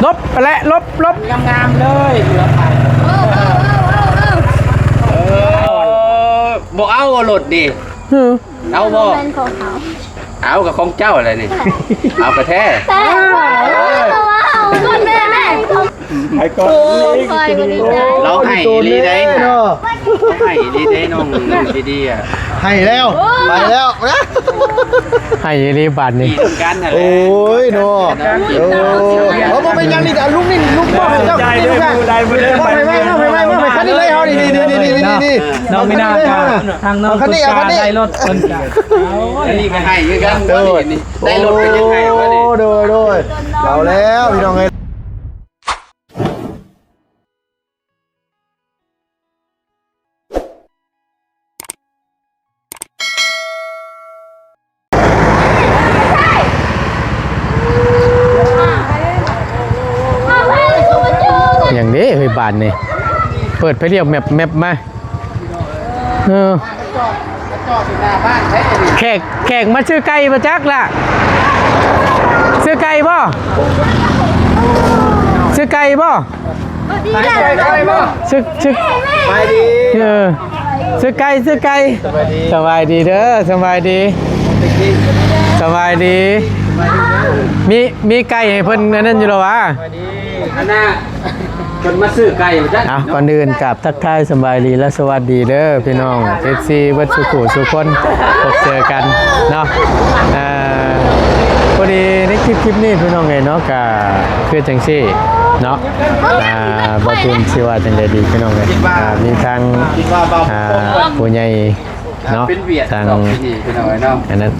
ลบไปแล้วลบงามๆเลยเหลือไปบอกเอาหลดดิเอาบ่เอากับของเจ้าอะไรนี่เอากระแท้คนแม่ไอ้ก้อนเราให้ดีได้ให้ดีได้น้องดีๆอ่ะให้แล้วไปแล้วนะให้รีบาทนี่กันอะไรโอ้ยโน่โอ้มาเป็นงานนี่แต่ลุงนี่ลุงพ่อให้เจ้านี่ลูกได้พ่อให้แม่คันนี้เลยเขานี่น้องไม่น่าทางน้องคันนี้ได้รถคนอันนี้ก็ให้คือกันได้รถเป็นยังไงวะนี่โดยเอาแล้วพี่น้องเอ้ยอย่างนี้เฮ้ยบานนี่เปิดไปเรียกแมปมาแขกมาซื้อไก่มาจักล่ะซื้อไก่บ่ซื้อไก่บ่ซื้อไปดีซื้อไก่สบายดีเด้อสบายดีมีไก่ให้เพิ่นนั่นอยู่หรอวะอันน่ะคนมาซื้อไก่จ้ะก่อนอื่นกับทักทายสบายดีและสวัสดีเด้อพี่น้อง FC วัดสุขุสุคนพบเจอกันเนาะพอดีในคลิปนี้พี่น้องไงเนาะก็คือจังซี่เนาะบทุนชื่อว่าจังใดดีพี่น้องไงมีทางผู้ใหญ่เนาะทางอันนั้น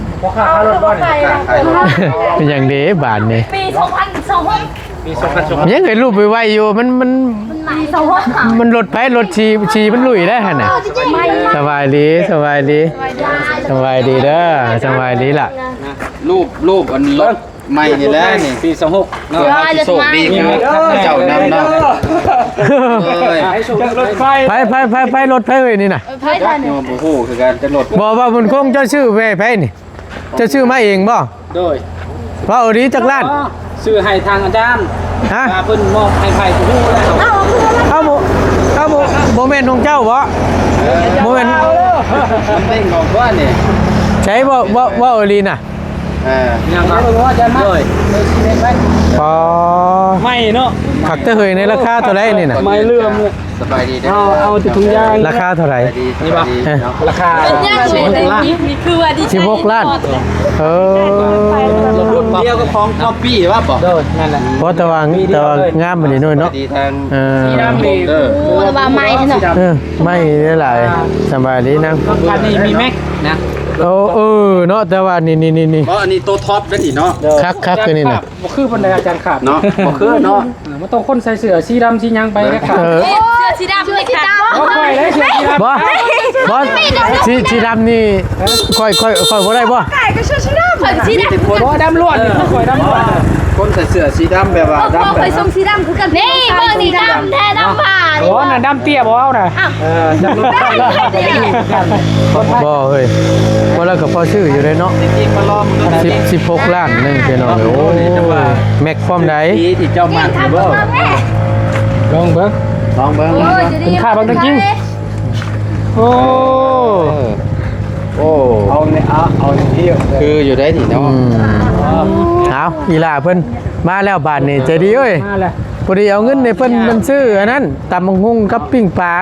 เป็นอย่างดีบานนี่ปี2026ยังเคยรูปไปไว้อยู่มันรถไฟรถชีมันลุยได้ฮะน่ะสบายดีเด้อสบายดีล่ะรูปอันรถใหม่นี่แหละนี่ปี26เนาะโชคดีคือเจ้านำเนาะไปรถไฟเว้ยนี่น่ะไผท่านนี่โอ้โหคือการจะรถบ่ว่ามันคงเจ้าชื่อไผนี่เจ้าชื่อมาเองบ่โดยเพราะอดีจักล้านชื่อให้ทางอาจารย์ฮะเพิ่นมอบให้ไผผู้รู้แล้วเอาบ่แม่นของเจ้าบ่บ่แม่นมันเป็นของว่านี่ใช้บ่อดีน่ะยังครับอาจารย์มาเลยอ๋อไม่เนาะผักเตยในราคาเท่าไหร่นี่น่ะไม่เลื่อมเลยสบายดีเอาถุงยางราคาเท่าไหร่นี่ป่ะราคา16 ล้านนี่คือว่าดี16 ล้านรุ่นเดียวกับของท็อปปี้ว่าป่ะนั่นแหละเพราะตะวางามมันนี่น้อยเนาะดีทางสีดำดีว่าไม้เนาะไม่ได้หลายสบายดีนะคันนี้มีแม็กนะเนาะแต่ว่านี่เพราะอันนี้ตัวท็อปนั่นนี่เนาะคักคือนี่น่ะบ่คือปานใดอาจารย์ขาดเนาะบ่คือเนาะมันต้องคนใส่เสื้อสีดำสีหยังไปนะครับเสื้อสีดำนี่ค่ะบ่ค่อยได้เสื้อสีดำบ่สีดำนี่ค่อยบ่ได้บ่ไก่ก็ชื่อสีดำสีดำบ่ดำล้วนค่อยดำล้วนคนใส่เสื้อสีดำแบบว่าดำค่อยส่งสีดำคือกันนี่เบอร์สีดำแท้ดำผ่าโอ้น่ะดำเตี้ยบ่เอาน่ะดำบ่เฮ้ยบ่แล้วก็พอชื่ออยู่เลยเนาะ16 ล้านนึงพี่น้องโอ้แม็กความใดที่เจ้ามักบ่ลองเบิ่งเป็นค่าบางตะกิ้งโอ้เอาเนี่ยเอาที่คืออยู่ได้ที่เนาะเอาอีหล่าเพิ่นมาแล้วบาทนี่ใจดีเอ้ยพอดีเอาเงินในเพิ่นมันซื้ออันนั้นตำบักหุ่งกับปิ้งปลา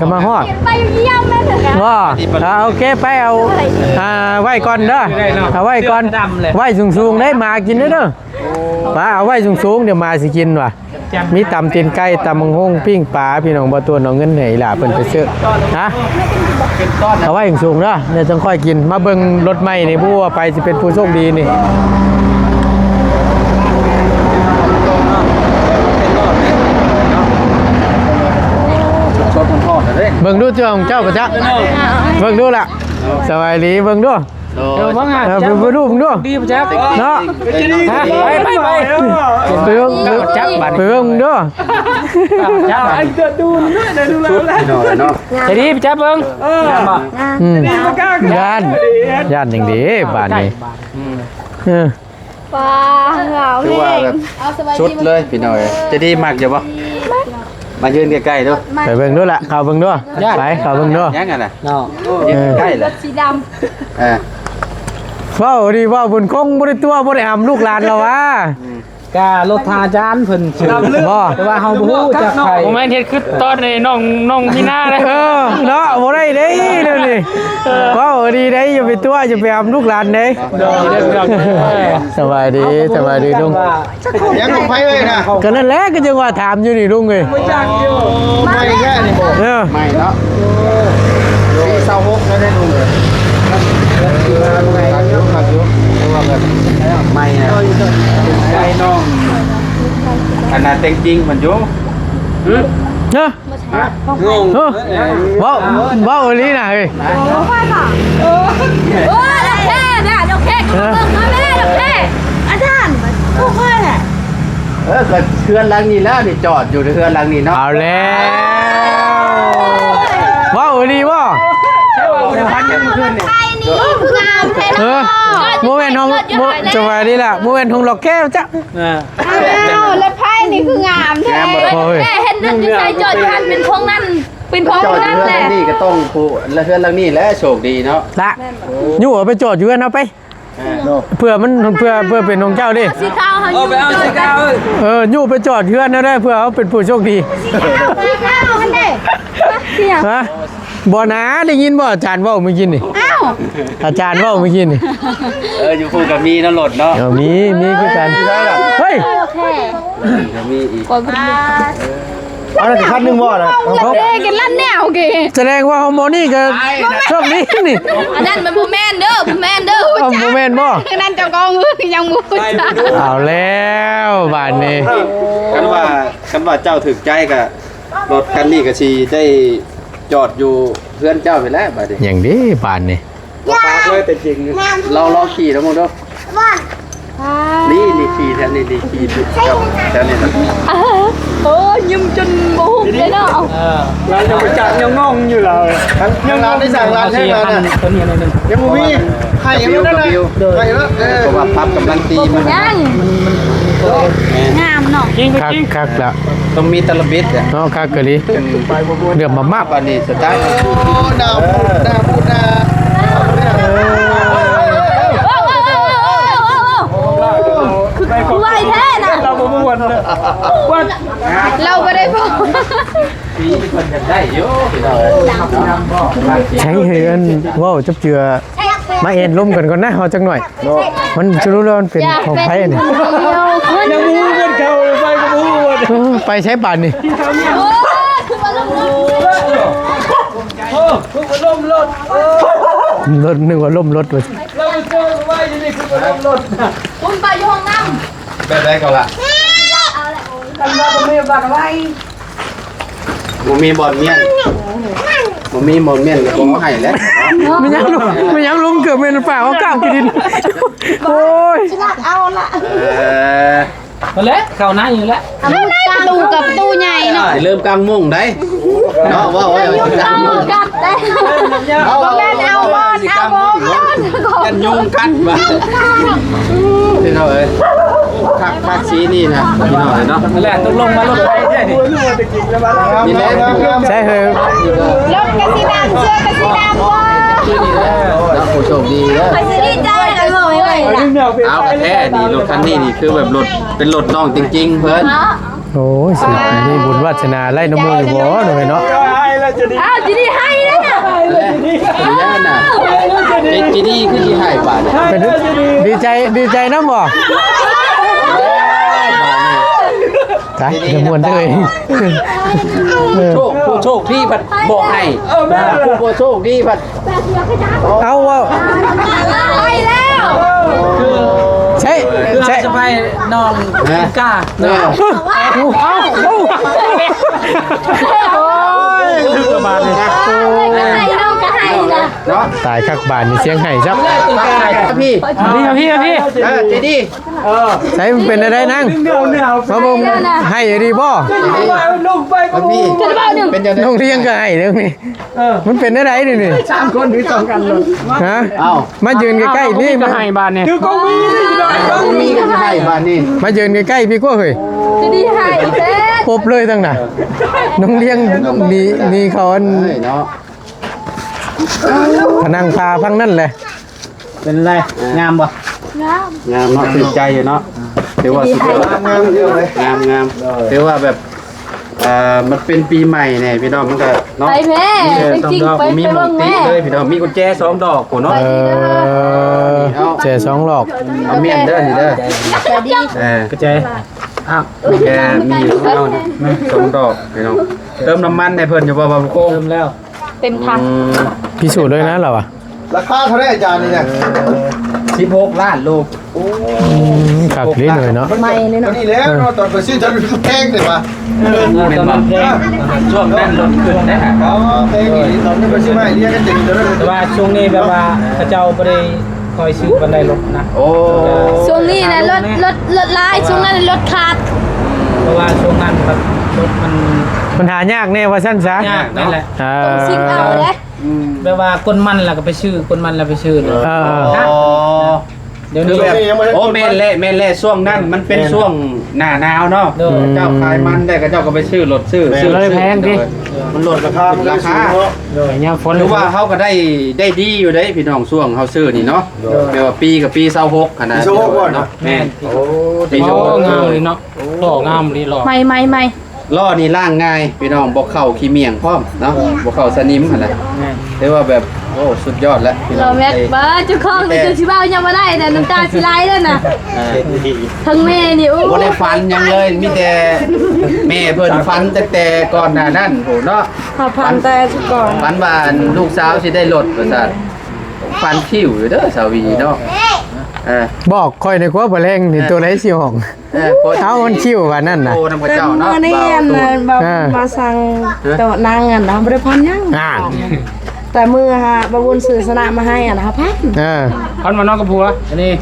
ก็มาฮอดไปเยี่ยมแม่เถอะว่าโอเคไปเอาไว้ก่อนเด้อเอาไว้ก่อนไว้สูงๆได้มากินเด้อป้าเอาไว้สูงๆเดี๋ยวมาสิกินว่ะมีตำตีนไก่ตำบักหุ่งปิ้งปลาพี่น้องบ่ตัวเอาเงินให้อีหล่าเพิ่นไปซื้อฮะเอาไว้สูงเด้อเดี๋ยวต้องค่อยกินมาเบิ่งรถใหม่นี่ผู้ว่าไปสิเป็นผู้โชคดีนี่เบิ่งดูเจ้าของเจ้าประจักษ์เบิ่งดูล่ะสบายดีเบิ่งดูว่าไงเบิ่งดูดีประจักษ์เนาะไปเบิ่งจักบัดไปเบิ่งดูจักไอ้ดูแล้วเนาะจะดีประจักษ์เบิ่งย่านอย่างดีบาดนี้ ป้าเหงา คือว่าแบบชุดเลยพี่น้อยจะดีมากอยู่บ่มายืนใกล้ๆดู ไปเบิ่งด้วยล่ะเข้าเบิ่งด้วยไปเข้าเบิ่งด้วย ยังไงน่ะ เนาะ ยืนใกล้เลย สีด เออ ว้าวดีว้าวบุญคงบ่ได้ตัวบ่ได้หำลูกหลานเราวะ กาลดทาจานเพิ่นชื่อ บ่ แต่ว่าเฮาบ่ฮู้จักใคร ผมไม่เฮ็ดคือตอนในน้องมีหน้าเลย เออเนาะบ่ได้เด้เดี๋ยวนี้ว้าวดีเด้อย่าไปตัวอย่าไปหำลูกหลานเด้ เดี๋ยว สบายดีลุง ยังของไผเว้ยนะ ก็นั่นแหละก็จังว่าถามอยู่นี่ลุงเอ้ย ไม่แค่นี่บ่ เออ ไม่เนาะปี26แล้วได้ลุงเลยขัดยุว่าแบบไม่นะใจน้องขนาดเต็งจริงมันอยู่ เนาะ งง เออว้าวอีหลีน่ะเฮ้ย ำโอ้ดอกแค่เนี่ยดอกแค่ก็เบิ่งมาแม่ดอกแค่อาจารย์โอ้ค่อยแหละ ก็เทือนหลังนี้แล้วนี่จอดอยู่ในเทือนหลังนี้เนาะ เอาแล้วว้าวอีหลีบ่ ไทยนี่คืองามแท้ เออโมเมนต์ของสบายดีล่ะโมเมนต์ของหลอกแก้วจ้ะ แล้วไพ่นี่คืองามแท้แม่เห็นนั่นอยู่ใส่จอดอยู่หันเป็นพงนั่นเป็นพง จอด นั่น เทือน แห หลั ละ งนี้ก็ต้องผู้และเทือนหลังนี้แหละโชคดีเนาะ ละยู่เอาไปจอดอยู่กันเอาไปเพื่อมันเพื่อเป็นของเจ้าดิ สีขาวเขาอยู่ ไปเอาสิกาว ยู่ไปจอดเพื่อนนะได้เพื่อเขาเป็นผู้โชคดี สีขาวมันได้เสียง ฮะบ่นะได้ยินบ่อาจารย์เว่าเมื่อกี้นี่ อ้าว อาจารย์เว่าเมื่อกี้นี่ อยู่คู่กับมีนะรถเนาะ เดี๋ยวมีคือกันเฮ้ย โอเค จะมีอีก เอาหน่อยคันนึงบ่นะ เด็กกันลั่นแนวเก แสดงว่าฮอร์โมนี่ก็โชคดีนี่ อันนั้นมันโมเมนเด้อโมเมนเด้อ เอาโมเมนต์บ่ นั่นเจ้ากองมือยังมูจ้า เอาแล้วบาดนี้ กันว่าเจ้าถึกใจกับรถคันนี้ก็ชีได้จอดอยู่เพื่อนเจ้าไปแล้วบัดนี้ อย่างนี้บาดนี้ ปากเลยแต่จริงเราลองขี่แล้วมึงดูนี่ขี่แถวนี้นี่ขี่แถวนี้นะ โอ้ยิ้มจนโมหุบเลยเนาะ เรายังไปจับยังงงอยู่เลย ยังร้านได้สั่งร้านใช่ไหมเนี่ย ตัวนี้นึง ยังมีไข่ยังนั่นแหละไข่แล้วเพราะว่าพับกำลังตีมัน ยังงามเนาะ จริง คัก จริง คักแล้ว ต้องมีตะลบิดอ่ะ เนาะคักกะลิเดือดมาก วันนี้สุดท้ายดาวพูด ไวแท้น่ะ เราบ่ม่วนเลย เราก็ได้พอ ปีคนจะได้เยอะพี่น้อง ใช้เฮือนว้าวจับเจือมาเอ็นล้มกันก่อนนะเอาจังหน่อย มันจะรู้แล้วมันเป็นของไผ่นี่ ยังมูกันเขาไปก็มูกัน ไปใช้ป่านนี่ โอ้คือว่าลง ล่มรถ รถนึกว่าล้มรถไป เราไปเจอไว้ที่นี่คือล่มรถ คุณไปอยู่ห้องน้ แบบไรก็ละผมมีบอลเมียนผมมีบอลเมียนกับผมให้แล้ว ไม่ยังลุงเกือบเป็นป่าเขาก้าวกินดินโอ้ย มาแล้วเข้าหน้าอยู่แล้ว ำประตูกับประตูใหญ่เนาะ เริ่มกลางมุ่งได้เนาะว่า เอากัดได้ เอาบอลกันยุงกัดมาพี่น้องเอ้ยคักสีนี่นะพี่น้องเนาะ มาแล้วตกลงมารถไฟได้ดิ มีแล้ว ใช่เฮ้ย รถกระสีดำเสื้อกระสีดำว้า นี่แล้วผู้โชคดีแล้ว ไปซื้อดีใจเลยเลย เอากระแท้นี่รถคันนี้นี่คือแบบรถเป็นรถน้องจริงๆเพิ่น โอ้ยสิมีบุญวาสนาไล่น้ำมูอยู่บ่หน่อยเนาะ อ้าวจีดีให้นะเนี่ย ระยะน่ะจีดีคือที่ให้ป่าเนี่ย เป็นดีใจน้ำบ่ตายจะมวนเลย ผู้โชคดีผัดบอกให้ผู้โชคดีผัด เอาว่า ให้แล้ว ใช่ คือ ใช่ จะไปนอนกล้า เนาะ โอ้ย ประมาณนี้ ก็ให้น้องก็ให้นะ เนาะ ตายคักบานนี่เสียงไห้ซับ พี่ พี่ เจดี ใส่มันเป็นอะไรนั่งมาบ่งให้ดีบ่ ลูกไปก็ พี่เป็นจังได๋ น้องเลี้ยงก็ให้เด้อนี่มันเป็นอะไรนี่นี่ 3คนหรือ2กันเลย ฮะ เอ้า มายืนใกล้ๆนี่ จะให้บานเนี่ย คือก็มีหน่อยก็ มีกันให้บ้านนี้ มายืนใกล้ๆพี่ก็เฮ้ย จะดีให้เซ็ต ปบเลยตั้งน่ะน้องเลี้ยงนี่เขาอัน เฮ้ยเนาะ พนังพาพังนั่นแหละ เป็นไร งามบ่ งาม งามเนาะตื่นใจอยู่เนาะถือว่าสุดยอดงามเยอะเลยงามถือว่าแบบมันเป็นปีใหม่เนี่ยพี่น้องมันก็เนาะ ไปแม่ไปจริงไป มี ไป หม เบิ่ ด ง ติ แม่ เลยพี่น้องมีกุญแจ2ดอกโหเนาะ เจ๊สองหลอก เอาเมียนเด้อนี่เด้อ ไปดี กระเจอ้าว แกมีอยู่เอา2ดอกพี่น้องเติมน้ำมันให้เพิ่นอยู่บ่บ่โค้ง เริ่มแล้ว เต็มถัง พิสูจน์ด้วยนะเราอ่ะ ราคาเท่าไหร่อาจารย์นี่เนี่ย16ล้านลูก ขักลิ้นเลยเนาะ ไม่เลยเนาะ นี่แหละเนาะตอนไปซื้อจะแพงเลยว่ะ ตอนนั้นแพง ช่วงนั้นลดขึ้นนะฮะอ๋อแพงนี่ตอนนี้ไปซื้อใหม่เรียกกันจริงจะได้ แต่ว่าช่วงนี้แบบว่าพระเจ้าไม่ได้คอยซื้อบันไดรถนะ โอ้ ช่วงนี้นะรถลายช่วงนั้นรถขาด เพราะว่าช่วงนั้นแบบรถมัน มันหายากแน่ว่าสั้นซะ ยากนั่นแหละ ต้องซิงเอาเลย แบบว่าคนมันแล้วก็ไปชื่อคนมันแล้วไปชื่อเลย เออ อ๋อ เดี๋ยว คื นี้ อแบบโอ้แม่นแล่ช่วงนั้นมันเป็นช่วงหน้าหนาวเนาะเจ้าขายมันได้ก็เจ้าก็ไปซื้อรถซื้อมันลดราคาโดยเนี่ยฝน หรือว่าเขาก็ได้ดีอยู่ได้พี่น้องช่วงเขาซื้อนี่เนาะแปลว่าปีกับปี26ขนาดเนาะแม่นโอ้ปี โอ้ 26 งามเลยเนาะหล่องามดีหล่อ ไม่ ล้อนี่ล่างง่ายพี่น้องบ่เข้าขี้เมียงพร้อมเนาะบ่เข้าสนิมหั่นแหละเรียกว่าแบบโอ้สุดยอดแล้วพี่น้ เรา อง แม็กเบิร์ดจุกข้องจะชิบ้ายังไม่ได้แต่น้ำตาสิไหลแล้วนะทั้งแม่นี่โอ้ บ่ได้ฟันหยังเลยมีแต่แม่เพิ่นฟันตั้งแต่ก่อนหน้านั้นโหเนาะ ขับพันแต่ก่อน ฟันว่าลูกสาวสิได้รถว่าซั่นฟันคิ้วอยู่เด้อสาวีเนาะบอกคอยในครัวบ่แรงนี่ตัวไหนสิห้องเอามันคิ้วว่านั่นน่ะ โอ้นำกระเจ้าเนาะ นี่อันนั้นแบบมาสั่งตัวนางอันนะบริพันธ์ยัง อ่า แต่มือฮะบาวุนสื่อสนะมาให้อ่ะนะคะพัน พันมานอกกับผัวอันนี้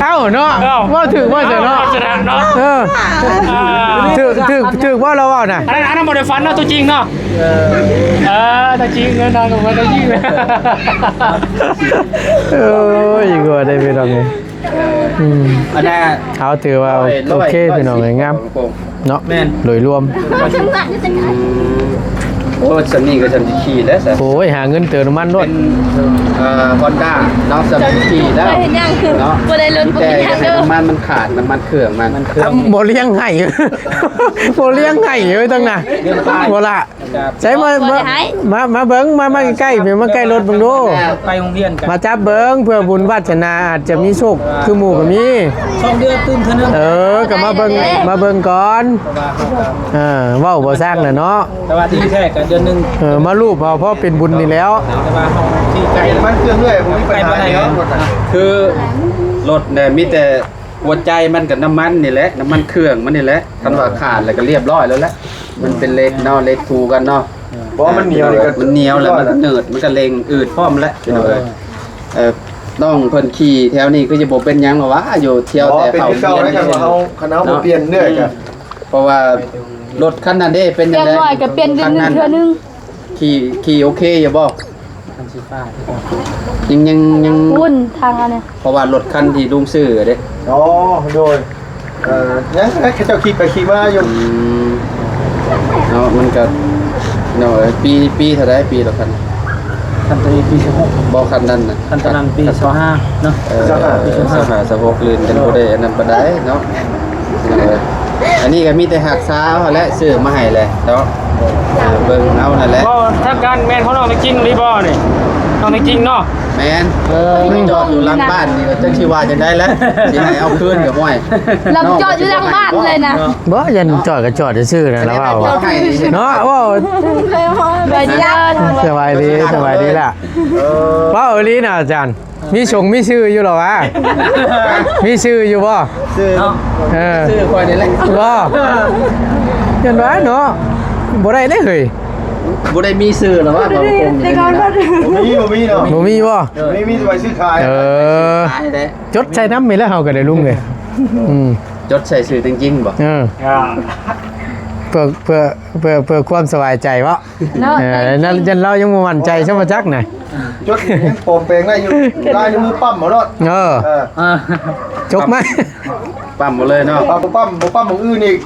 เอ้าเนาะว่าถือว่าจะเนาะเออถือว่าเราว่าน่ะ อันนั้นบริฟันเนาะตัวจริงเนาะตัวจริงเงินนอนกับตัวจริงเลย เอออีกว่าได้พี่น้องไง อันนั้น เอาถือว่าโอเคพี่น้องไงงามเนาะโดยรวม ทั้งหลังนี่จะไง โอ้สำนีก็สำนีขี่แล้วซะ โอ้ยหาเงินเติมน้ำมันรถ เป็นHonda เนาะสำนีขี่แล้ว ไม่เห็นยังคือ เนาะ บ่ได้รถบ่ แต่ ได้ยัง ให้ เด้อ น้ำมันขาดน้ำมันเครื่องมัน โบเลี้ยงไห้โบเลี้ยงไห้เอ้ยตั้งน่ะโบละใช้มาเบิ้งมาใกล้ๆเพื่อมาใกล้รถเบิ่งดู ไปโรงเรียนกัน มาจับเบิ้งเพื่อบุญวาสนาอาจจะมีโชคคือหมู่ก็มี 2 เดือนตื่นเท่านั้น ก็มาเบิ้งก่อนเว้าบ่สร้างน่ะเนาะ แต่ว่าที่แท้ก็เดือนนึง มารูปเพราะเป็นบุญนี่แล้ว แต่ว่าห้องที่ไกล มันเครื่องด้วยผมมีปัญหาเนาะคือรถเนี่ยมีแต่หัวใจมันกับน้ำมันนี่แหละน้ำมันเครื่องมันนี่แหละคันว่าขาดแล้วก็เรียบร้อยแล้วแหละมันเป็นเล็กเนาะเล็กทูกันเนาะเพราะมันเหนียวมันเหนียวแล้วมันก็เนิดมันก็เล็งอืดพร้อมแล้วพี่น้องต้องเพิ่นขี่แถวนี้คือจะบ่เป็นหยังหรอวะอยู่เที่ยวแต่เขาเปลี่ยนคณะบ่เปลี่ยนเรื่อยกันเพราะว่ารถคันนั้นเด้เป็น เป จั ลี่ย ง น ได๋ หน่อยก็เปลี่ยนเดือนนึงเทื่อนึง ขี่โอเคอยู่บ่ คันสีฟ้า ยัง วุ่นทางอันนี้ เพราะว่ารถคันที่ลุงซื้อเด้ อ๋อโดยเนี่ยเขาเจ้าขี่ไปขี่มาอยู่ เนาะมันก็เนาะปีเท่าไรปีละคัน คันตัวนี้ปี16 บ่คันนั้นน่ะ คันตัวนั้นปี25เนาะ สะโพกลื่นกันบ่ได้อันนั้นบ่ได้เนาะอันนี้ก็มีแต่หักษาเฮาและซื้อมาให้แหละเนาะเบิ่งเอานั่นแหละ ก็ถ้าการแม่นเขาน้องจริงหรือบ่นี่น้องจริงเนาะ แม่นมันจอดอยู่หลังบ้านนี่ก็จังสิว่าจังได้แล้วสิให้เอาคืนก็ห้วย เราจอดอยู่หลังบ้านเลยนะ บ่ยันจอดก็จอดซื่อๆนะแล้วว่าเนาะว่า ไปเดิน สบายดีล่ะว่าเอลีน่ะอาจารย์มีชื่ออยู่หรอวะมีชื่ออยู่บ่ ซื้อ เนาะ ซื้อค่อยนี่แหละ บ่ยันว่าเนาะ บ่ได้เด้เฮ้ย บ่ได้มีซื้อหรอว่าบ่คง แต่ก่อนก็ มีเนาะ บ่มีบ่ มีไว้ซื้อขาย ขายได้ จดใส่น้ำมีแล้วเฮาก็ได้ลุงเลยม จดใส่ซื้อจริงๆบ่ เพื่อความสบายใจวะ เนาะ นั่นยันเรายังบ่มั่นใจใช่มั้ยจักน่ะ จดยังโปมเปงได้อยู่ได้ในมือปั๊มหมด จกไหม ปั๊มหมดเลยเนาะ ปั๊มของอื่นอีก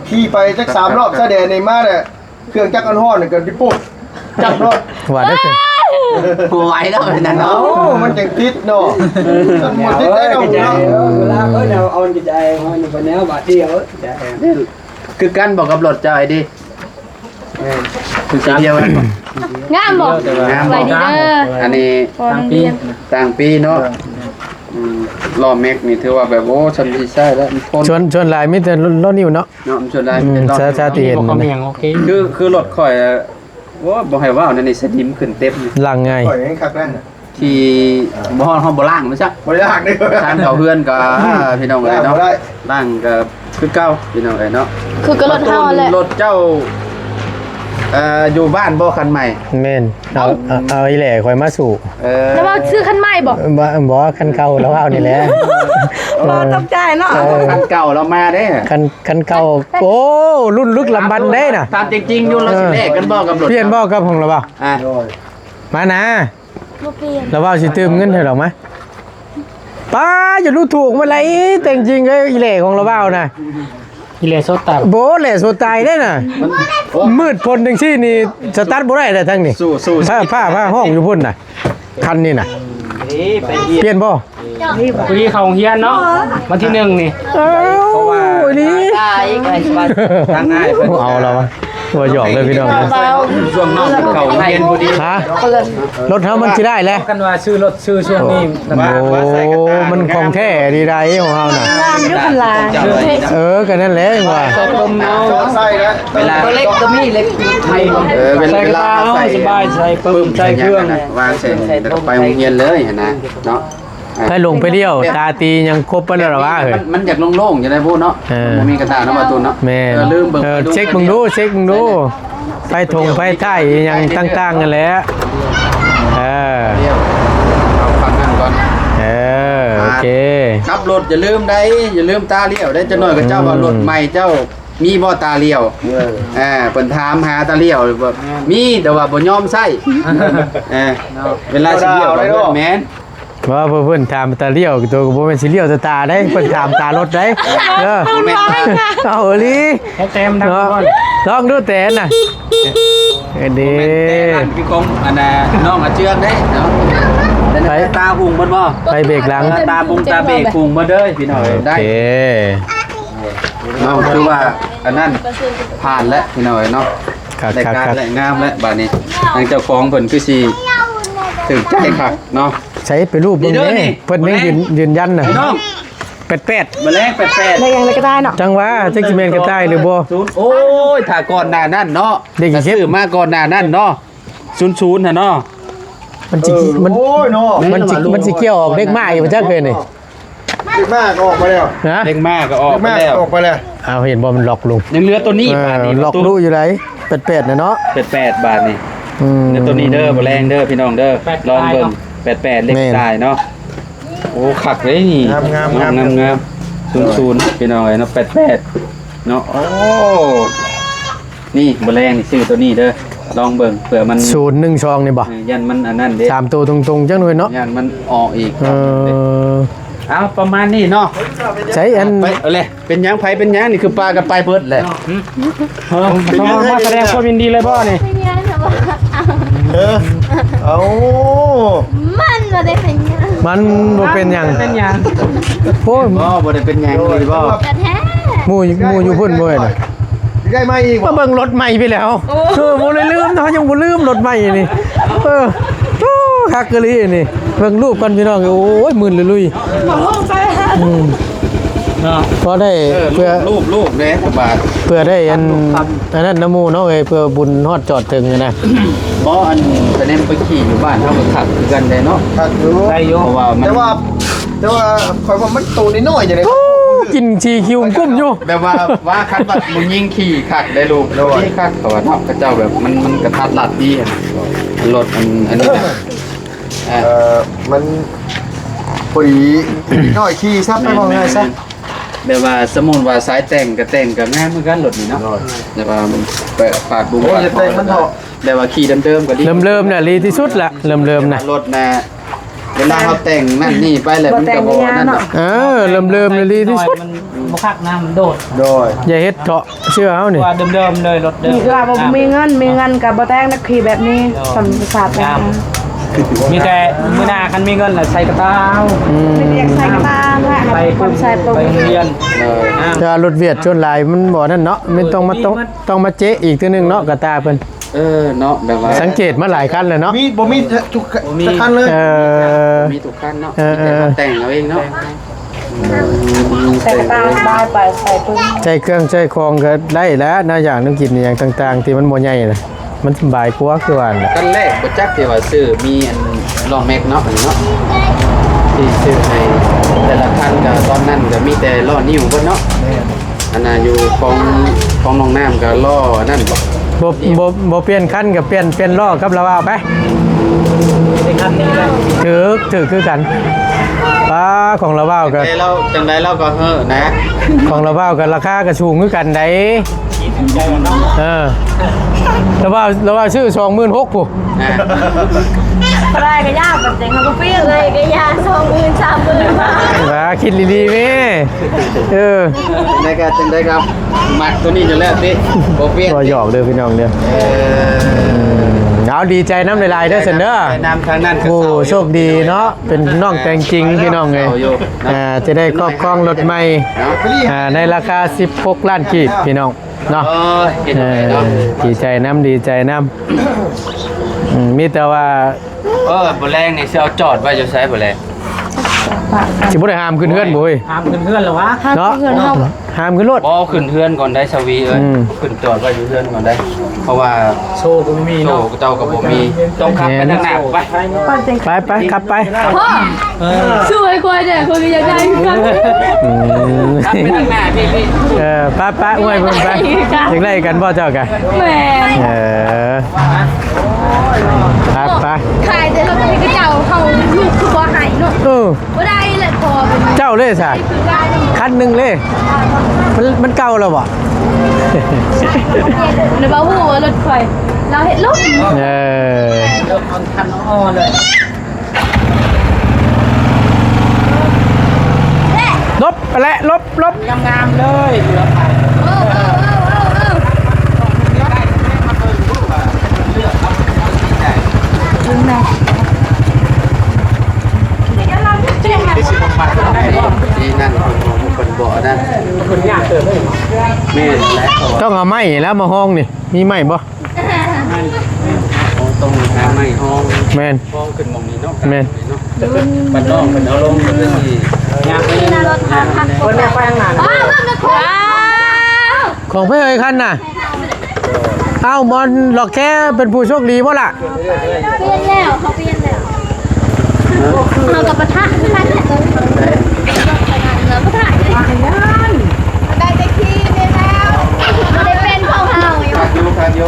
ขี่ไปจัก3รอบซะแดในมาเนี่ยเครื่องจักรอันฮ้อนก็ดิปุ๊บจับรถ ว่าได้คือ บ่ไหวแล้วนั่น เอ้า เนาะ มันจังติดเนาะมันติดได้เนาะ เวลาเราเอากระจายห้อยไปแนวบาดเดียวจะ คือกันบอกกับรถเจ้าไอ้ดิคือสีเดียวกันบ่ งามบ่ งาม ไป บ่ ดีเด้อ อันนี้ ต่างปีเนาะล้อแม็กนี่ถือว่าแบบโอ้ฉันสิใช้แล้วมันพ้น ชวนหลายมีแต่รถนิ้วเนาะ เนาะมันชนได้เป็นล้อ ชาติเห็น บ่มีหยังโอเค คือรถข่อยว่าบ่ให้ว่านั่นนี่สนิมขึ้นเต็มนี่ ลังไง ปล่อยให้คักนั่น ที่บ่ฮ้อนห้องบ่ล่างมันซัก บ่ยากเด้อ ทานเขาเพื่อนก็พี่น้องเอ้ยเนาะล่างก็คือเก่าพี่น้องเอ้ยเนาะ คือกระรถเฮาแหละ รถเจ้าอยู่บ้านบ่คันใหม่ แม่นเอาอีแหล่ข่อยมาสู่ แล้วว่าซื้อคันใหม่บ่ บ่คันเก่าแล้วเอานี่แหละ รอต้องจ่ายเนาะ คันเก่าเรามาเด้ คันเก่าโอ้รุ่นลึกลำบันได้น่ะ ตามจริงๆอยู่เราสิแลกกันบ่กับรถ เปลี่ยนบ่กับของเราบ่ อ่ะ มานะ บ่เปลี่ยน เราว่าสิเติมเงินให้เราไหมป้าอย่ารู้ถูกมาเลยแต่จริงๆก็อีเหล่ของเราเบ้านะ อีเลโซตา โบเหล่โซตายได้น่ะมืดพลจังซี่นี่สตาร์ทบ่ได้แต่ทั้งนี่ สู้ ผ้าห้องอยู่พุ่นน่ะคันนี่น่ะ ไป เปลี่ยนบ่ พอดีเข้าโรงเรียนเนาะวันที่1นี่ เพราะว่านี่ ทางง่ายเพิ่น เอาเราวะตัวหยอกเลยพี่น้อง ช่วงน้องเข้าโรงเรียนพอดี ฮะรถเฮามันสิได้แล้ว กันว่าชื่อรถชื่อช่วงนี้ โอ้มันของแท้ดีได้ของเฮาน่ะ งามอยู่คันลา ก็นั่นแหละว่า ลมเนา ใส่แล้ว เวลาเล็กก็มีเล็กไทยเว ใส่กระ ลา เป๋า ใส่ สบายใส่ปึ้มใส่เครื่อง วางเสร็จแล้วก็ไปโรงเรียนเลยเห็นนะเนาะ ให้ลงไปเดียวตาตียังครบปานแล้วเหรอวะเฮ้ย มันอยากโล่งๆจะได้พูดเนาะบ่มีกระดาษเนาะประตูเนาะ แม่ ลืมเบิ่ง เช็คมึงดูไฟถงไฟใต้ยังตั้งๆกันแหล้วเอาฟังนั่นก่อน โอเค ขับรถอย่าลืมได้อย่าลืมตาเลี้ยวได้จะหน่อยกับเจ้าว่ารถใหม่เจ้ามีบ่ตาเลี้ยวเพิ่นถามหาตาเลี้ยวแบบมีแต่ว่าบ่ยอมใช้เวลาสิเลี้ยวก็แม่น ว่าเพิ่นถามตาเลี้ยวตัวก็บ่แม่นสิเลี้ยวตาได้เพิ่นถามตารถได้เอาอีหลี เต็มทั้งก้อน ลองดูแต่น่ะเด้ นั่นคือของอันน่ะน้องอาเจืองเด้เนาะตาหุงเบิดบ่ ไปเบรกหลัง ตาเบรกหุงบ่เด้อพี่น้องได้ โอเค เนาะคือว่าอันนั้นผ่านแล้วพี่น้อยเนาะ ครับ รายการและงามแล้วบัดนี้ทางเจ้าของเพิ่นคือสิถึงใจคักเนาะ ใช้ไปรูปเบิ่ง นี่เด้อ เด้ นี่ เพิ่นยังยืนยันน่ะ น้อง เป็ด แมลงแปด ได้ยังไงก็ได้เนาะ จังว่าจักสิแม่นกระต่ายหรือบ่ โอ้ยถ้าก่อนหน้านั้นเนาะ เด็กกี่เข็ม ซื้อมาก่อนหน้านั้นเนาะ00น่ะเนาะ มันสิมัน โอ้ยเนาะ มันสิเกี่ยวออกเด็กมากอยู่บ่จักเคยนี่ เด็กมากออกมาแล้ว ฮะ เล็กมากก็ออก เด็ก ไป มาก แล้ว ออกไปแล้ว เอาเห็นบ่มันหลอกลุง ยังเหลือตัวนี้บาทนี้ หลอกลูกอยู่ไหนเป็ดๆน่ะเนาะ 88บาทนี่ ม เดี๋ยวตัวนี้เด้อบ่แรงเด้อพี่น้องเด้อลองเบิ่ง88เล็ก แม่น ได้เนาะโอ้คักเลยนี่งาม00พี่น้องเอ้ยเนาะ88เนาะโอ้นี่บ่แรงนี่ซื้อตัวนี้เด้อลองเบิ่งเผื่อมัน 012นี่บ่ ยันมันอันนั้นเด้ สามตัวตรงๆจังหน่อยเนาะ ยันมันออกอีก เ เอาประมาณนี้เนาะ ใช้อัน ไปเอาเลยเป็นหยังไผเป็นหยังนี่คือปลากับปลายเบิดแหละ มาแสดงความยินดีเลยบ่นี่ เป็นยังไงบ่ เอา มันบ่ได้เป็นยัง มันบ่เป็นหยัง เป็นหยัง โอ้ย บ่ได้เป็นหยังเลยบ่ กระแท้ หมู่อยู่พุ่นบ่เห็นน่ะ ได้ไหมอีก มาเบิ่งรถใหม่ไปแล้วบ่เลยลืมเนาะยังบ่ลืมรถใหม่นี่โอ้คักกะลีนี่เบิ่งรูปกันพี่น้องโอ้ยมื่นลุยพอได้เพื่อ รูปเด้บาท เพื่อได้อันนั้นน้ำมูเนาะเอ้ยเพื่อบุญฮอดจอดถึงนะ บ่อันไปเล่นไปขี่อยู่บ้านเฮาก็ขับคือกันได้เนาะ ขัดอยู่ ได้อยู่ เพราะว่ามัน แต่ว่าคอยว่ามันโตนิดหน่อยจังได๋ กินชีคิวกุ้มอยู่ แบบว่าคันว่ามึงยิงขี่คักได้ลูกขี่คักเขาว่าเนาะเขาเจ้าแบบมันกระทัดรัดดีอะรถอันนี้นะ มันพอดีน้อยขี้ซับไปมองไงซะ แบบว่าสมมุติว่าสายแต่งกับง่ายเหมือนกันรถนี่เนาะแต่ว่ามันปาดบุ้ง โอ้ยจะแต่งมันเถอะ แบบว่าขี่เดิมๆก็ดี เริ่มน่ะดีที่สุดละเริ่มน่ะ รถนะเวลาเขาแต่งนั่นนี่ไปเลยมันก็บ่นั่นดอก เริ่มน่ะดีที่สุด มันบ่คักนะมันโดด โดย อย่าเฮ็ดเถาะเชื่อเฮานี่ ว่าเดิมๆเลยรถเดิม นี่คือว่าบ่มีเงินกับบ่แต่งนักขี่แบบนี้สัมภาษณ์นะ มีแต่มื้อหน้าคันมีเงินล่ะใส่กระเป๋า ไม่เรียกใส่กระตาด้วย ไป ความใส่ตรง ไปโรงเรียน ถ้ารถเวียดชนหลายมันบ่นั่นเนาะมันต้องมาเจ๊อีกเทื่อนึงเนาะกระตาเพิ่น เนาะแบบว่า สังเกตมาหลายคันแล้วเนาะ มีบ่มีทุกคันเลย มีทุกขั้นเนาะมีแต่เขาแต่งเอาเองเนาะ ใส่กระตาได้ไปใส่ปึ้ง ใช้เครื่องใช้ของก็ได้แล้วนะอย่างนึงกินอย่างต่างๆ ที่มันบ่ใหญ่น่ะมันสบายกว่าคือว่าน่ะ ขั้นแรกบ่จักที่ว่าซื้อมีอันลองแม็กเนาะอันนี้เนาะที่ซื้อให้แต่ละคันก็ตอนนั้นก็มีแต่ล้อนิ้วเพิ่นเนาะอันน่ะอยู่ของน้องน้ำก็ล้อนั่นบ่ บ่เปลี่ยนคันก็เปลี่ยนล้อกับละว่าไป ในคันนี้เลย ถือคือกันป้าของละว่าวก็ แต่เราจังไดเราก็นะ ของละว่าวก็ราคาก็สูงคือกันได้ละว่าวชื่อ26,000พุ ได้ก็ยากแบบเจ๋งเขาก็เปรี้ยเลยก็ยาก20,000 30,000มา ว่าคิดดีๆแม่จังไดครับมักตัวนี้อยู่แล้วติบ่เปลี่ยน ก็หยอกเด้อพี่น้องเด้อเอาดีใจน้ำลายๆเด้อเซนเด้อ น้ำทางนั้นก็ โอ้ เศร้า โชคดีเนาะเป็นน้องแต่งจริงพี่น้องเลยจะได้ครอบครองรถใหม่ในราคา16 ล้านกีบพี่น้องเนาะ เห็นไหมเนาะ ดีใจน้ำมีแต่ว่า บ่แรงนี่สิเอาจอดไว้อยู่ไสบ่แรง สิบ่ได้ห้ามขึ้นเฮือนบ่เว้ย ตามเพื่อนๆเหรอวะ เนาะห้ามขึ้นรถ บ่ขึ้นเฮือนก่อนได้สวีเอ้ยขึ้นจอดไว้อยู่เฮือนก่อนได้ เพราะว่า โชว์ก็ไม่มี โต เนาะ เจ้าก็บ่มีต้องขับไปทางหน้าไป ไปขับไป พ่อช่วยคนเนี่ยคนอยากได้กัน ขับไปทางหน้าพี่ ไปอวยเพิ่นไปจังไดกันบ่เจ้ากัน แหม ไป ขายแต่เราก็มีกระเจ้าเขาลูกคือบ่หายเนาะบ่ได้แหละพอเป็น เจ้าเลยซะ คือได้ คันหนึงเลยมันเก่าแล้วบ่ ในบ้าหูรถไฟเราเห็นรถ คันอ่อนเลย ลบไปแล้วลบ งามๆเลยเหลือไป ที่นั่นคนบ่นั่น คนยากเกิดเลย แม่และเขา ต้องเอาไม้แล้วมาห้องนี่มีไม้บ่ ต้องหาไม้ห้อง แม่น ห้องขึ้นมองนี้เนาะ แม่น มันน้องมันเอาลงมันเป็นที่ ยากเลย รถพัก คนเนี่ยไปทางไหน อ้าวมันจะว้าว ของเพื่อนคันน่ะเอ้ามอนหลอกแค่เป็นผู้โชคดีบ่ล่ะ เปลี่ยนแล้วเขาเปลี่ยนแล้วเรากับปะทะคือกันเนี่ยเราปะทะเลยได้แต่ขี้ได้แล้วไม่ได้เป็นของเฮาอยู่ ครับโย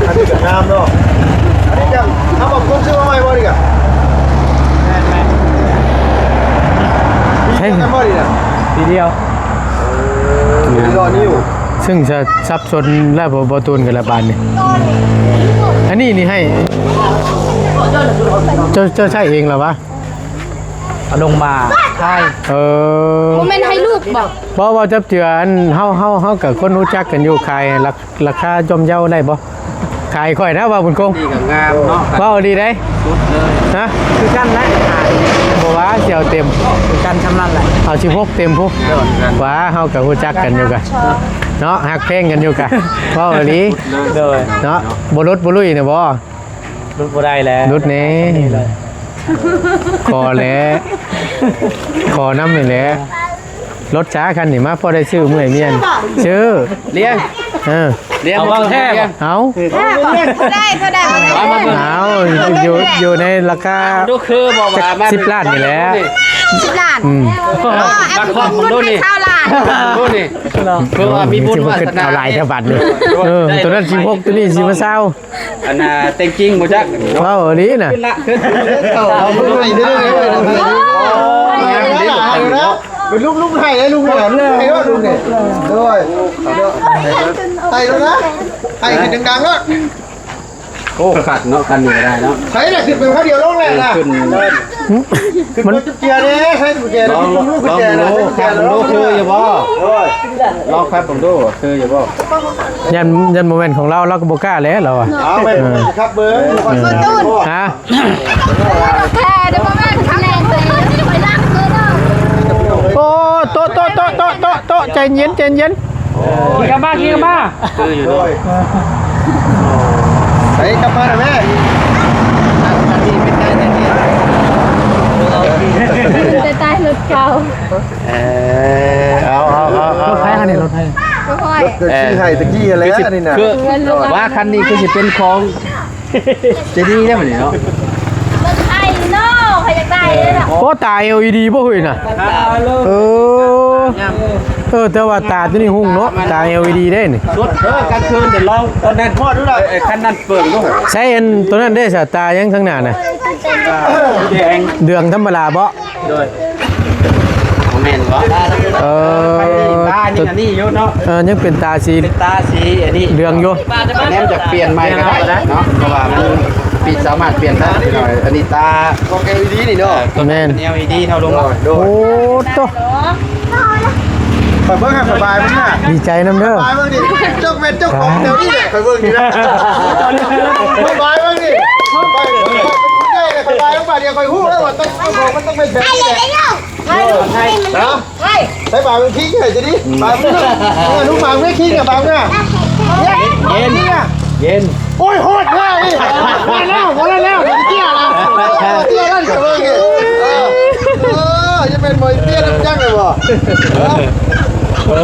อันนี้ก็งามเนาะอันนี้จังเอาบอกคนซื้อมาใหม่บ่ดิกะมีกันบ่ดิน่ะ ทีเดียว รอนิ้ว ซึ่งจะซับซ้อนและบ่ตูนกันละบานนี่อันนี้นี่ให้เจ้าใช่เองเหรอวะ เอาลงมาใช่ โมเมนต์ให้ลูกบอก เพราะว่าจับเจืออันเฮากับคนรู้จักกันอยู่ขายราคาจอมเย้าได้บ่ขายค่อยนะว่าบุญคง นี่ก็งามเนาะ ว่าเอาดีได้ สุดเลย ฮะ คือกันและ บ่ว่าเสียวเต็ม คือกันชำนาญแหละ เอา16เต็มพุว่าเฮากับรู้จักกันอยู่กันเนาะฮักเพลงกันอยู่กันว่าเอาดี เลย เนาะบ่ลดบ่ลุยเนี่ยบ่ รุดบ่ได้แล้ว ลดแหน่ขอแหละขอน้ำนี่แหละรถช้าคันนี่มาพอได้ซื้อเมื่อยเมียนซื้อ เลี้ยง เลี้ยง เอาบางแทบ เอา ได้ก็ได้ เอาอยู่ในราคา ดูคือบอกว่า 10 ล้านนี่แหละ 10 ล้าน บัตรครอบของโดนี่ 20 ล้าน โดนี่เพื่อว่ามีบุญวาสนา เอาลายเท่าบัตรเลยตัวนั้น16ตัวนี้สิมาเศร้า อันน่ะเต็งจริงบ่จัก เว้าอันนี้น่ะ ขึ้นละขึ้น เอาเพิ่งให้เด้อเป็นลูกให้เลยลูกหลานให้ว่าลูกเนี่ยด้วยให้แล้วนะให้ขึ้นดังๆเนาะ โอ้ขัดเนาะกันนี่ก็ได้เนาะ ใช้น่ะขึ้นเป็นข้าวเดียวลงเลยนะ ขึ้น ขึ้นมันจุดเกียร์เนี่ยใช้จุดเกียร์ ลอง ลูกกุญแจนะ ครับผมดูคืออยู่บ่ลองครับผมดูคืออยู่บ่ ยันโมเมนต์ของเราก็บ่กล้าแล้วเราอ่ะ เอาไปครับเบิ้ง ฮะ แค่เดี๋ยวแม่ทำแรงเลยที่หอยล่างเลยเนาะ โอ้โตใจเย็น กินกันบ้า คืออยู่ด้วย ใส่กลับมาหน่อยแม่ นี่เป็นได้แต่เนี่ย จะตายรถเก่า เอา รถไฟคันนี้รถไฟ ก็ค่อย เกิดชื่อไห้ตะกี้อะไรนี่นะ คือว่าคันนี้คือสิเป็นของจะดีได้มั้ยเนาะ รถไทยเนาะใครจะได้เลยล่ะ โอ้ตา LED บ่หุ่ยน่ะแต่ว่าตาตัวนี้หุ่งเนาะตา LED ได้นี่ สุดกลางคืนเดี๋ยวลองตอนนั้นพอดูหน่อยคันนั้นเปิดดู ใช้อันตัวนั้นได้สตายังข้างหน้าน่ะ แดง เดืองธรรมดาบ่ ด้วยแม่นบ่ตานี่อันนี้อยู่เนาะ ยังเป็นตาสี เป็นตาสีอันนี้ เดืองอยู่ แนมจะเปลี่ยนใหม่ก็ได้เนาะเพราะว่ามันปิดสามารถเปลี่ยนได้หน่อยอันนี้ตา ของ LED นี่เนาะ แม่น LED เท่าลง โด โอ้ ย โต ไปเบิ้งให้สบายมั้งน่ะ ดีใจนำเด้อ สบายมั้งดิเจ้าเป็นเจ้าของเดี๋ยวนี้เนี่ยไปเบิ้งนี่นะสบายมั้งดิไปสบายต้องไปเดียวคอยฮู้แล้วว่าต้องมันต้องเป็นแบบนี้แหละนะใช้บาเป็นขี้เหรอจะดิบาเป็นลูกบาไม่ขี้กับบาเนี่ยเย็นเย็นโอ้ยโหดง่ายนี่มาแล้วเตี้ยนะเตี้ยนั่นกับเบิ้งนี่จะเป็นมวยเตี้ยน้ำจังเลยบ่ โอ้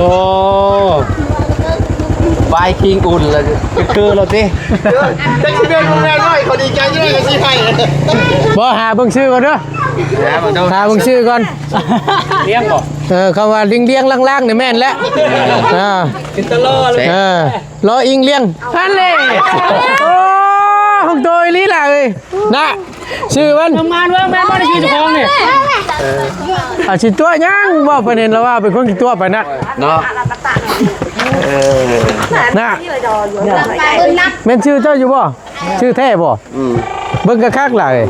บายคิงอุ่นเลยคือเราสิ จะคิดเป็นมึงแน่น้อยเขาดีใจที่ได้กันที่ให้ บ่หาเบิ่งชื่อก่อนเด้อหาเบิ่งชื่อก่อน เลี้ยงบ่ คำว่าเลี้ยงล่างๆนี่แม่นแล้วกินตลอดเลย รออิงเลี้ยงอันเลยโอ้ของตัวอีหลีล่ะเอ้ยนะชื่อมัน ทำงานเว้ยแม่บ่ได้ชื่อเจ้าของนี่ สิตัวยังบ่ประเด็นแล้วว่าเป็นคนสิตัวไปนัด เนาะ นะแม่นชื่อเจ้าอยู่บ่ชื่อแท้บ่เบิ่งกะคักล่ะเอ้ย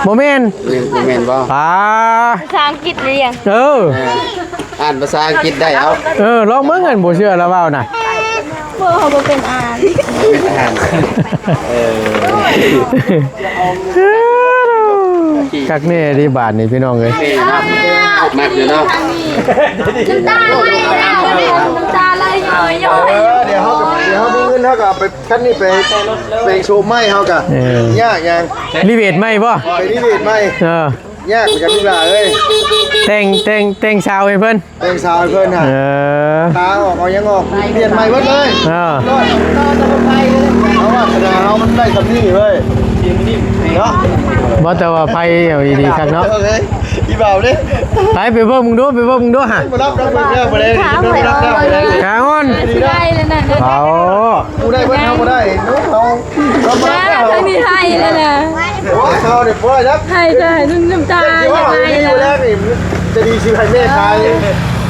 บ่แม่น แม่นบ่ ภาษาอังกฤษเรียง อ่านภาษาอังกฤษได้เอา ลองเบิ่งกันบ่เชื่อแล้วเว้าน่ะ พวกเขาเป็นอ่าน อ่าน คักแน่ที่บาทนี่พี่น้องเอ้ย มากอยู่เนาะ น้ำตาไหลน้ำตาไหลย้อย เดี๋ยวเขามีเงินเขากับไปคันนี้ไปโชว์ไม้เขากับยากยัง รีเวทไหมบ่ ไปนี่เวทไม้ยากเหมือนกันทุกอย่างเลย แต่งชาวให้เพิ่น แต่งสาวเพื่อนฮะตาออกเอายังออกเปลี่ยนใหม่หมดเลยเพราะว่าคณะเขามันได้คำนี้เว้ยเนาะ บ่แต่ว่าไผเอาดีๆคักเนาะ อีบ่าวดิ ไปเบิ่งมึงดูฮะ มารับเรื่องไปเลยรับเรื่องไปเลย กางอน ได้เลยนะ เอา กูได้เพื่อนเขาได้นุ๊กเขาเรามา ทางนี้ให้เลยนะ เขาเด็กพ่อครับ ให้ได้น้ำตา ที่ว่าอยู่แรกนี่จะดีชื่อไข่แม่ชาย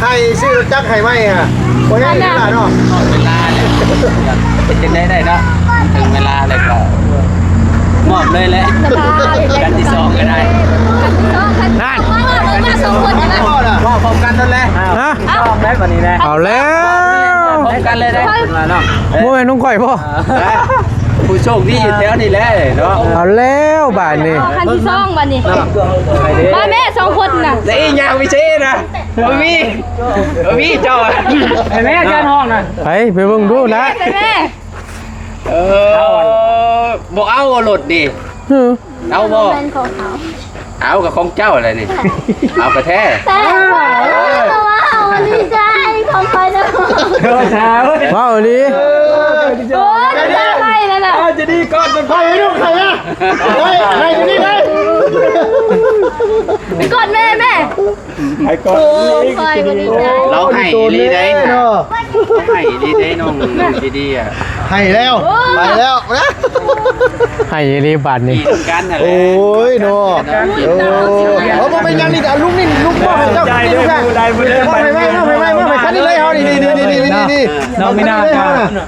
ให้ชื่อจักไข่ไหมอ่ะโอ้ยนี่แหละเนาะ เวลาเนี่ยเป็นได้เนาะถึงเวลาเลยก็มอบเลยแหละกันที่2ก็ได้ นั่น มาสองคนนะ พ่อน่ะ มอบพร้อมกันนั่นแหละ ฮะ ชอบได้วันนี้นะ เอาแล้ว พร้อมกันเลยได้มาเนาะ บ่แม่นน้องก้อยบ่ ผู้โชคดีอยู่แถวนี่แหละเนาะ เอาแล้วบาดนี้ คันที่สองวันนี้ ไปเด้ บ้าแม่สองคนน่ะ แต่อีหยังไม่ใช่นะบ่มีเจ้า ไอ้แม่จานห้องน่ะ ไปเบิ่งดูนะ แม่ บ่เอารถดิเอาบ่ เป็นของเขา เอากับของเจ้าอะไรนี่เอากระแท้ แต่ว่าวันนี้ใจของใครนะ เช้า ว้าวอีหลี โอ้ยจะไปแล้วน่ะ จะดีก่อนเป็น ใครให้ลูกใครอ่ะเฮ้ยใครอยู่นี่เลย ไปกอดแม่แม่ ใครก่อน คอยบริจาค เราให้ดีได้ เนาะ ให้ดีได้น้องดีๆอ่ะ ให้แล้วไปแล้วนะ ให้รีบบัตร ดี นี่ กันนั่นแห โอ้ ละ ยเนาะโอ้เอามาเป็นยังนี่กันลุงนี่ลุงพ่อให้เจ้าใจด้วยผู้ใดผู้ใดพ่อให้ไม่คันนี้เลยเอานี่น้องไม่น่า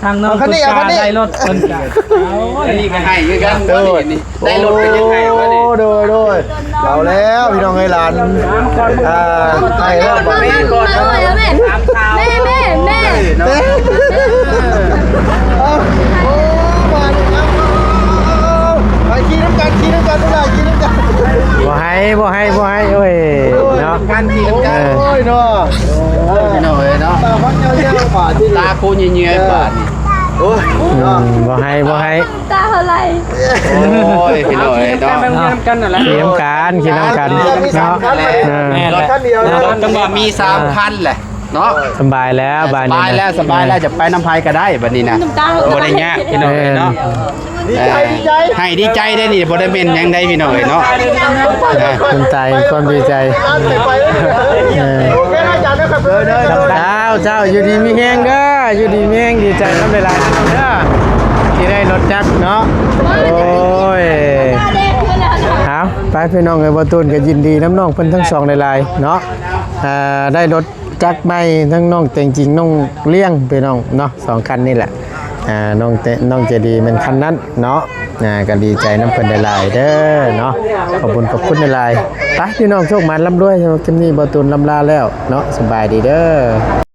ทางน้อง คันนี้เอาคันนี้ ได้รถคนกลาง อันนี้ก็ให้คือกันนี่ได้รถเป็นยังไงวะนี่ โดยเอาแล้วพี่น้องไอ้หลานให้แล้ว แม่แม่แม่แม่แม่ โอ้มาไปขี่น้ำกันทุกอย่างขี่น้ำกัน บ่ให้โอ้ยเนาะ กันทีกัน โอ้ยเนาะ พี่น้องเอ้ยเนาะ ตาพักเงี้ยๆป่าที่ ตาคูเงี้ยๆบาดนี่ โอ้ย บ่ให้ ตาเท่าไร โอ้ยพี่น้องเอ้ยเนาะ กันนั่นแหละ ขี่น้ำกันเนาะ แม่แหละ คันเดียว ต้องว่ามี3คันแหละเนาะ สบายแล้วบ้าน ส นี้ บายแล้วสบายแล้วจะไปน้ำพายก็ได้บัดนี้นะ ตา บ่ได้ยากพี่น้องเอ้ยเนาะ ดีใจ ให้ดีใจได้นี่บ่ได้เป็นหยังได้พี่น้องเอ้ยเนาะ คนใจความดีใจ โอเคนะอาจารย์นะครับเจ้าอยู่ดีมีแฮงเด้ออยู่ดีมีแฮงดีใจน้ำหลายๆน้ำเด้อที่ได้รถจักรเนาะโอ้ย ตาแดงเลยนะ เอาไปพี่น้องเอ้ยบ่ตูนก็ยินดีน้ำน้องเพิ่นทั้งสองหลายๆเนาะได้รถจักรใหม่ทั้งน้องแต่งจริงน้องเลี้ยงพี่น้องเนาะ2คันนี่แหละน้องเจดีเป็นคันนั้นเนาะก็ดีใจน้ำเพิ่นหลายๆเด้อเนาะขอบคุณหลายๆไปพี่น้องโชคมันร่ำรวยสำหรับคลิปนี้บ่ตูนลำลาแล้วเนาะสบายดีเด้อ